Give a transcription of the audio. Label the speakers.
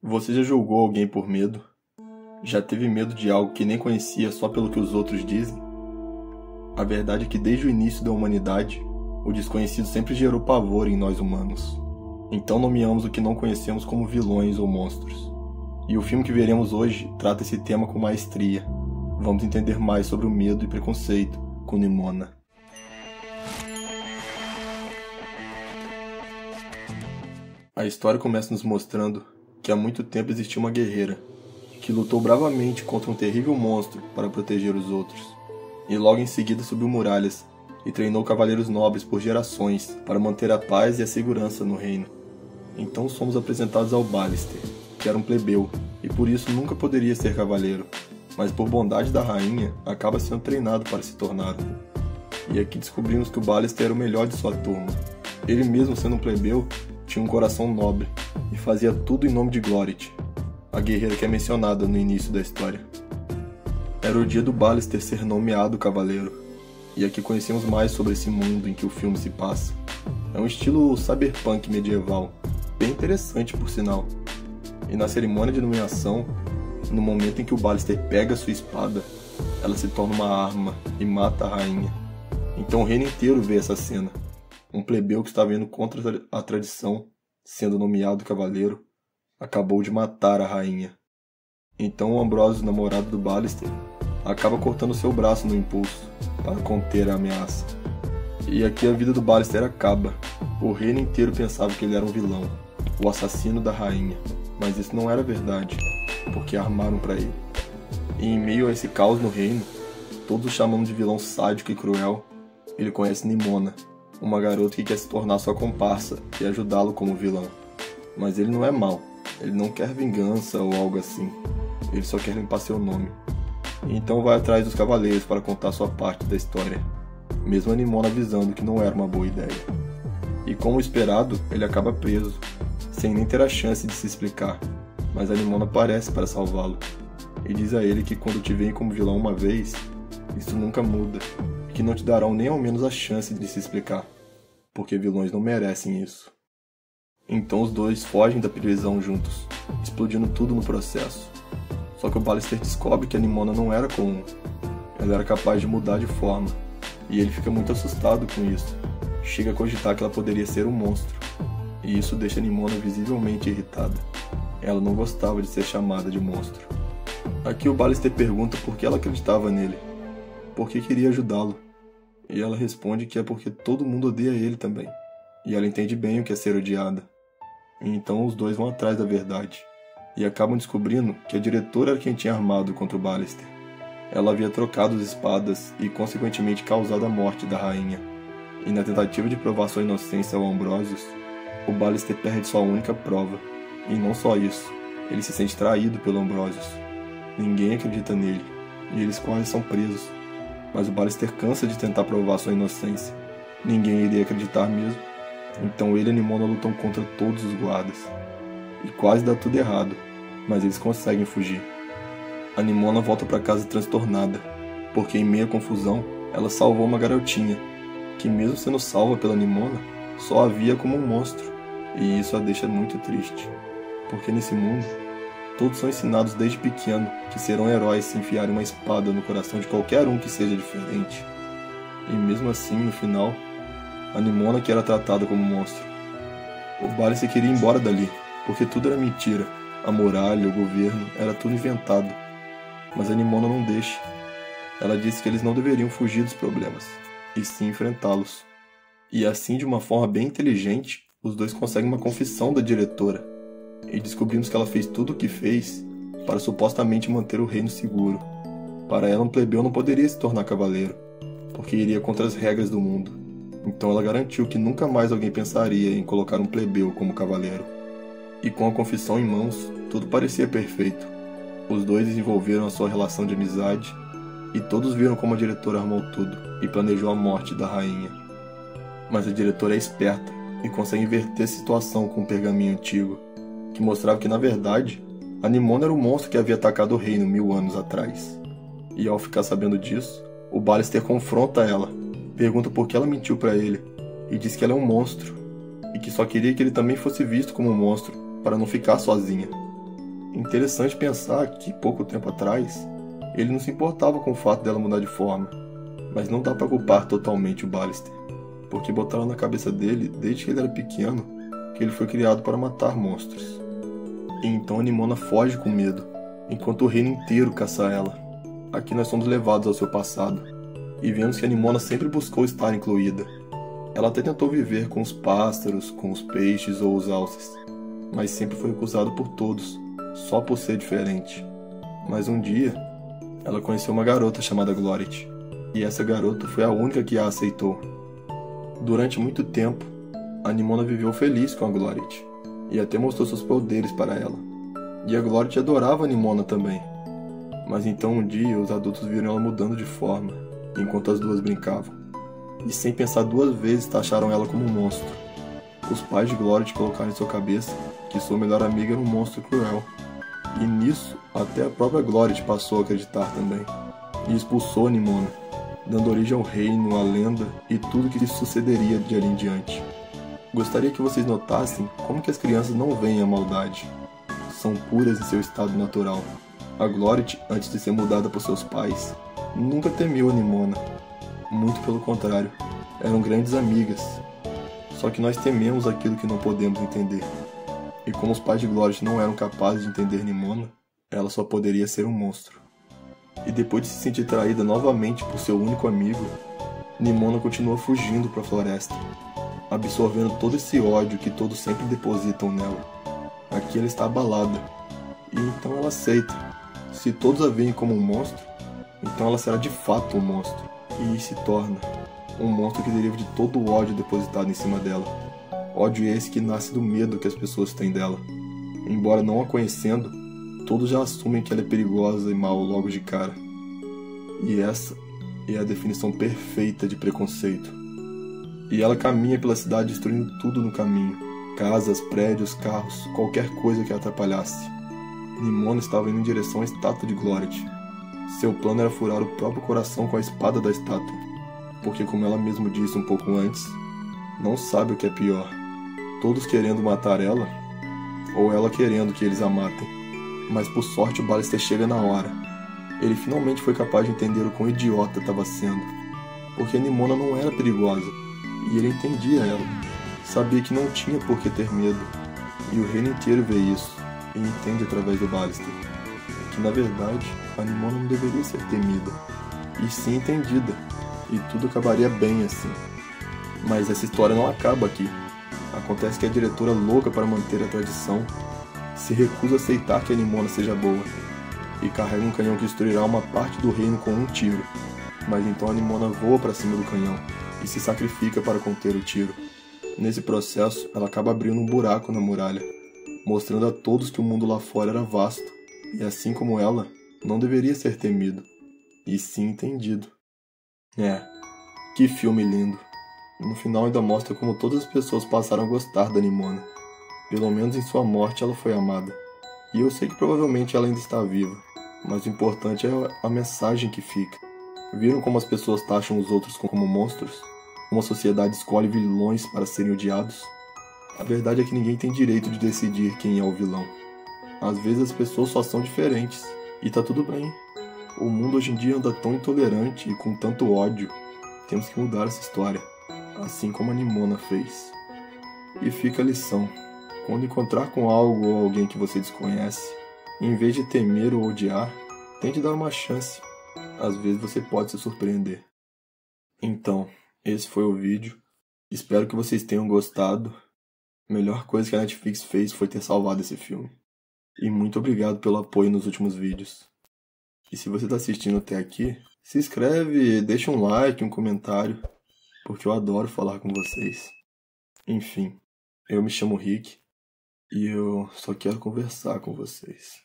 Speaker 1: Você já julgou alguém por medo? Já teve medo de algo que nem conhecia só pelo que os outros dizem? A verdade é que desde o início da humanidade, o desconhecido sempre gerou pavor em nós humanos. Então nomeamos o que não conhecemos como vilões ou monstros. E o filme que veremos hoje trata esse tema com maestria. Vamos entender mais sobre o medo e preconceito com Nimona. A história começa nos mostrando que há muito tempo existiu uma guerreira que lutou bravamente contra um terrível monstro para proteger os outros. E logo em seguida subiu muralhas e treinou cavaleiros nobres por gerações para manter a paz e a segurança no reino. Então somos apresentados ao Ballister, que era um plebeu e por isso nunca poderia ser cavaleiro, mas por bondade da rainha acaba sendo treinado para se tornar um. E aqui descobrimos que o Ballister era o melhor de sua turma. Ele mesmo sendo um plebeu, tinha um coração nobre e fazia tudo em nome de Glorith, a guerreira que é mencionada no início da história. Era o dia do Ballister ser nomeado cavaleiro, e aqui conhecemos mais sobre esse mundo em que o filme se passa. É um estilo cyberpunk medieval, bem interessante por sinal. E na cerimônia de nomeação, no momento em que o Ballister pega sua espada, ela se torna uma arma e mata a rainha. Então o reino inteiro vê essa cena. Um plebeu que estava indo contra a tradição, sendo nomeado cavaleiro, acabou de matar a rainha. Então o Ambrosius, namorado do Ballister, acaba cortando seu braço no impulso, para conter a ameaça. E aqui a vida do Ballister acaba. O reino inteiro pensava que ele era um vilão, o assassino da rainha, mas isso não era verdade, porque armaram para ele. E em meio a esse caos no reino, todos o chamando de vilão sádico e cruel, ele conhece Nimona, uma garota que quer se tornar sua comparsa e ajudá-lo como vilão. Mas ele não é mau, ele não quer vingança ou algo assim, ele só quer limpar seu nome. E então vai atrás dos cavaleiros para contar sua parte da história, mesmo a Nimona avisando que não era uma boa ideia. E como esperado, ele acaba preso, sem nem ter a chance de se explicar, mas a Nimona aparece para salvá-lo, e diz a ele que quando te veem como vilão uma vez, isso nunca muda, e que não te darão nem ao menos a chance de se explicar, porque vilões não merecem isso. Então os dois fogem da prisão juntos, explodindo tudo no processo. Só que o Ballister descobre que a Nimona não era comum, ela era capaz de mudar de forma, e ele fica muito assustado com isso, chega a cogitar que ela poderia ser um monstro, e isso deixa a Nimona visivelmente irritada. Ela não gostava de ser chamada de monstro. Aqui o Ballister pergunta por que ela acreditava nele, por que queria ajudá-lo, e ela responde que é porque todo mundo odeia ele também, e ela entende bem o que é ser odiada. E então os dois vão atrás da verdade, e acabam descobrindo que a diretora era quem tinha armado contra o Ballister. Ela havia trocado as espadas e consequentemente causado a morte da rainha. E na tentativa de provar sua inocência ao Ambrosius, o Ballister perde sua única prova. E não só isso, ele se sente traído pelo Ambrosius. Ninguém acredita nele, e eles quase são presos. Mas o Ballister cansa de tentar provar sua inocência. Ninguém iria acreditar mesmo. Então ele e a Nimona lutam contra todos os guardas. E quase dá tudo errado, mas eles conseguem fugir. A Nimona volta para casa transtornada, porque em meio à confusão, ela salvou uma garotinha, que mesmo sendo salva pela Nimona, só a via como um monstro. E isso a deixa muito triste, porque nesse mundo, todos são ensinados desde pequeno que serão heróis se enfiarem uma espada no coração de qualquer um que seja diferente. E mesmo assim, no final, a Nimona que era tratada como monstro. O Ballister queria ir embora dali, porque tudo era mentira, a muralha, o governo, era tudo inventado. Mas a Nimona não deixa. Ela disse que eles não deveriam fugir dos problemas, e sim enfrentá-los. E assim, de uma forma bem inteligente, os dois conseguem uma confissão da diretora, e descobrimos que ela fez tudo o que fez para supostamente manter o reino seguro. Para ela, um plebeu não poderia se tornar cavaleiro, porque iria contra as regras do mundo. Então ela garantiu que nunca mais alguém pensaria em colocar um plebeu como cavaleiro. E com a confissão em mãos, tudo parecia perfeito. Os dois desenvolveram a sua relação de amizade, e todos viram como a diretora armou tudo e planejou a morte da rainha. Mas a diretora é esperta e consegue inverter a situação com um pergaminho antigo, que mostrava que, na verdade, a Nimona era o monstro que havia atacado o reino 1000 anos atrás. E ao ficar sabendo disso, o Ballister confronta ela, pergunta por que ela mentiu para ele, e diz que ela é um monstro, e que só queria que ele também fosse visto como um monstro, para não ficar sozinha. Interessante pensar que, pouco tempo atrás, ele não se importava com o fato dela mudar de forma, mas não dá pra culpar totalmente o Ballister, porque botaram na cabeça dele, desde que ele era pequeno, que ele foi criado para matar monstros. E então a Nimona foge com medo, enquanto o reino inteiro caça ela. Aqui nós somos levados ao seu passado, e vemos que a Nimona sempre buscou estar incluída. Ela até tentou viver com os pássaros, com os peixes ou os alces, mas sempre foi recusada por todos, só por ser diferente. Mas um dia, ela conheceu uma garota chamada Glorit, e essa garota foi a única que a aceitou. Durante muito tempo, a Nimona viveu feliz com a Glorit, e até mostrou seus poderes para ela. E a Glorit adorava a Nimona também. Mas então um dia os adultos viram ela mudando de forma, enquanto as duas brincavam. E sem pensar duas vezes taxaram ela como um monstro. Os pais de Glorit colocaram em sua cabeça que sua melhor amiga era um monstro cruel. E nisso, até a própria Glorit passou a acreditar também. E expulsou a Nimona, dando origem ao reino, à lenda e tudo que sucederia de ali em diante. Gostaria que vocês notassem como que as crianças não veem a maldade. São puras em seu estado natural. A Glorit, antes de ser mudada por seus pais, nunca temeu a Nimona. Muito pelo contrário, eram grandes amigas. Só que nós tememos aquilo que não podemos entender. E como os pais de Glorit não eram capazes de entender Nimona, ela só poderia ser um monstro. E depois de se sentir traída novamente por seu único amigo, Nimona continua fugindo para a floresta, absorvendo todo esse ódio que todos sempre depositam nela. Aqui ela está abalada, e então ela aceita. Se todos a veem como um monstro, então ela será de fato um monstro, e se torna um monstro que deriva de todo o ódio depositado em cima dela. Ódio esse que nasce do medo que as pessoas têm dela. Embora não a conhecendo, todos já assumem que ela é perigosa e mal logo de cara. E essa é a definição perfeita de preconceito. E ela caminha pela cidade destruindo tudo no caminho. Casas, prédios, carros, qualquer coisa que a atrapalhasse. Nimona estava indo em direção à estátua de Glorit. Seu plano era furar o próprio coração com a espada da estátua, porque como ela mesma disse um pouco antes, não sabe o que é pior, todos querendo matar ela, ou ela querendo que eles a matem. Mas por sorte o Ballister chega na hora. Ele finalmente foi capaz de entender o quão idiota estava sendo, porque a Nimona não era perigosa, e ele entendia ela, sabia que não tinha por que ter medo, e o reino inteiro vê isso, e entende através do Ballister, que na verdade a Nimona não deveria ser temida, e sim entendida, e tudo acabaria bem assim. Mas essa história não acaba aqui. Acontece que a diretora, louca para manter a tradição, se recusa a aceitar que a Nimona seja boa, e carrega um canhão que destruirá uma parte do reino com um tiro. Mas então a Nimona voa para cima do canhão, e se sacrifica para conter o tiro. Nesse processo, ela acaba abrindo um buraco na muralha, mostrando a todos que o mundo lá fora era vasto, e assim como ela, não deveria ser temido, e sim entendido. Que filme lindo. No final ainda mostra como todas as pessoas passaram a gostar da Nimona. Pelo menos em sua morte ela foi amada. E eu sei que provavelmente ela ainda está viva, mas o importante é a mensagem que fica. Viram como as pessoas taxam os outros como monstros? Como a sociedade escolhe vilões para serem odiados? A verdade é que ninguém tem direito de decidir quem é o vilão. Às vezes as pessoas só são diferentes, e tá tudo bem. O mundo hoje em dia anda tão intolerante e com tanto ódio. Temos que mudar essa história, assim como a Nimona fez. E fica a lição: quando encontrar com algo ou alguém que você desconhece, em vez de temer ou odiar, tente dar uma chance. Às vezes você pode se surpreender. Então, esse foi o vídeo. Espero que vocês tenham gostado. A melhor coisa que a Netflix fez foi ter salvado esse filme. E muito obrigado pelo apoio nos últimos vídeos. E se você está assistindo até aqui, se inscreve, deixa um like, um comentário, porque eu adoro falar com vocês. Enfim, eu me chamo Rick e eu só quero conversar com vocês.